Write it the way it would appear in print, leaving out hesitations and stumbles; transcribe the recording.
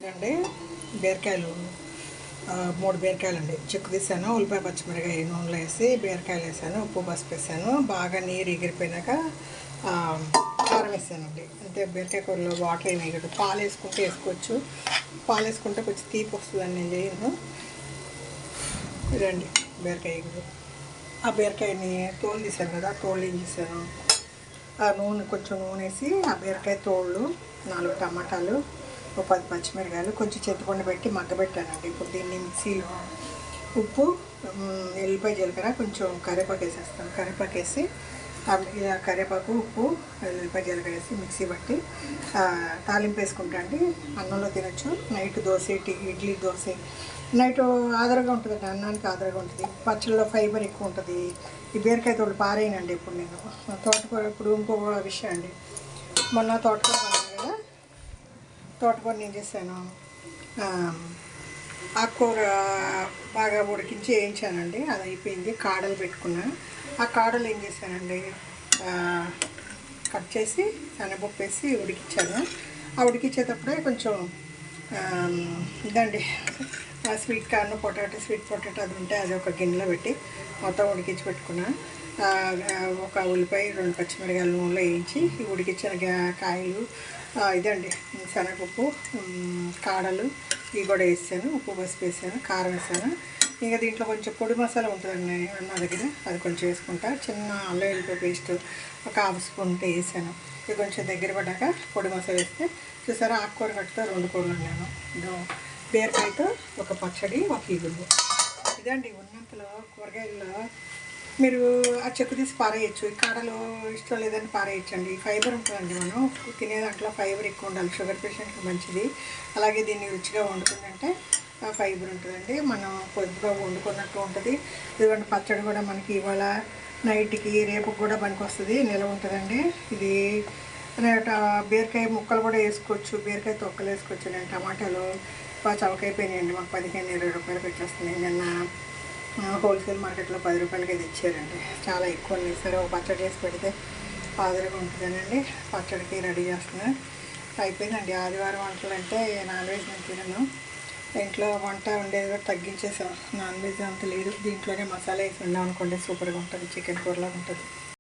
అండి బీరకాయలు 3 బీరకాయలండి చెక్కు తీసాను. ఉల్లిపాయ పచ్చిమిరకాయ నూనెలో వేసి బీరకాయలు వేసాను, ఉప్పు పసుపు వేసాను. బాగా నీరు ఎగిరిపోయినాక కారం వేసానండి. అంతే. బీరకాయ కూరలో వాటర్ ఏమి వేయకూడదు. పాలు వేసుకుంటే వేసుకోవచ్చు. పాలు వేసుకుంటే కొంచెం తీపి వస్తుందని నేను చేయను. ఇదండి బీరకాయ ఎగురు. ఆ బీరకాయని తోలు తీసాను కదా, తోలు ఏం చేశాను, ఆ నూనె కొంచెం నూనె వేసి ఆ బీరకాయ తోళ్ళు 4 టమాటాలు, ఒక 10 పచ్చిమిరకాయలు, కొంచెం చింతపండు పెట్టి మగ్గబెట్టానండి. ఇప్పుడు దీన్ని మిక్సీలో ఉప్పు, ఎల్లిపాయ జీలకర్ర, కొంచెం కరివేపాకు వేసేస్తాను. కరివేపాకు వేసి కరివేపాకు, ఉప్పు, ఎల్లిపాయ జీలకర్ర వేసి మిక్సీ పట్టి తాలింపు వేసుకుంటా అండి. అన్నంలో తినచ్చు. నైట్ దోశ, ఇడ్లీ, దోశ నైట్ ఆదరగా ఉంటుందండి. అన్నానికి ఆదరగా ఉంటుంది. పచ్చళ్ళలో ఫైబర్ ఎక్కువ ఉంటుంది. ఈ బీరకాయ తోడు పారేయనండి. ఇప్పుడు నేను తోటకూర, ఇప్పుడు ఇంకో విషయం అండి, మొన్న తోటకూర కొన్నాను కదా, తోటకూర ఏం చేశాను, ఆకుకూర బాగా ఉడికించి వేయించానండి. అది అయిపోయింది. కాడలు పెట్టుకున్నా. ఆ కాడలు ఏం చేశానండి, కట్ చేసి శనగపప్పు వేసి ఉడికించాను. ఆ ఉడికించేటప్పుడే కొంచెం ఇదండి స్వీట్ కార్న్, స్వీట్ పొటాటో అది ఉంటే అది ఒక గిన్నెలో పెట్టి మొత్తం ఉడికించి పెట్టుకున్నా. ఒక ఉల్లిపాయ, 2 పచ్చిమిరకాయలు నూనెలో వేయించి ఉడికించిన కాయలు, ఇదండి శనగపప్పు, కాడలు ఇవి కూడా వేసాను. ఉప్పు పసుపు వేసాను, కారం వేసాను. ఇంకా దీంట్లో కొంచెం పొడి మసాలా ఉంటుందండి నా దగ్గర, అది కొంచెం వేసుకుంటా. చిన్న అల్లం వెల్లిపాయ పేస్ట్ ఒక 1/2 స్పూన్ ఉంటే వేసాను. ఇది కొంచెం దగ్గర పడ్డాక పొడి మసాలా వేస్తే చూసారా, ఆకుకూర కట్టుతో 2 కూరలు నేను బీరకాయతో ఒక పచ్చడి, ఒక ఇగురు. ఇదండి ఉన్నంతలో కూరగాయల్లో మీరు ఆ చెక్కు తీసి పారేయచ్చు. ఈ కాడలు ఇష్టం లేదని పారేయచ్చండి. ఫైబర్ ఉంటుందండి. మనం తినే దాంట్లో ఫైబర్ ఎక్కువ ఉండాలి. షుగర్ పేషెంట్కి మంచిది. అలాగే దీన్ని రుచిగా వండుకుందంటే ఫైబర్ ఉంటుందండి. మనం కొద్దిగా వండుకున్నట్టు ఉంటుంది. ఇదిగోండి పచ్చడి కూడా మనకి ఇవాళ నైట్కి, రేపు కూడా పనికి వస్తుంది, నిల్వ ఉంటుందండి. ఇది బీరకాయ ముక్కలు కూడా వేసుకోవచ్చు, బీరకాయ తొక్కలు వేసుకోవచ్చు. నేను టమాటాలు బాగా చవకైపోయినాయండి. మాకు 15-20 రూపాయలు పెట్టేస్తున్నాయి. నిన్న హోల్సేల్ మార్కెట్లో 10 రూపాయలకి తెచ్చారండి. చాలా ఎక్కువ ఉంది. సరే ఒక పచ్చడి చేసి పెడితే ఆదరగా ఉంటుందనండి. పచ్చడికి రెడీ చేస్తున్నా. అయిపోయిందండి. ఆదివారం వంటలు అంటే నాన్ వెజ్ నేను తినను. ఇంట్లో వంట ఉండేది కూడా తగ్గించేసాం. నాన్ వెజ్ అంత లేదు. దీంట్లోనే మసాలా వేసి ఉన్నాం అనుకోండి, సూపర్గా ఉంటుంది. చికెన్ కూరలా ఉంటుంది.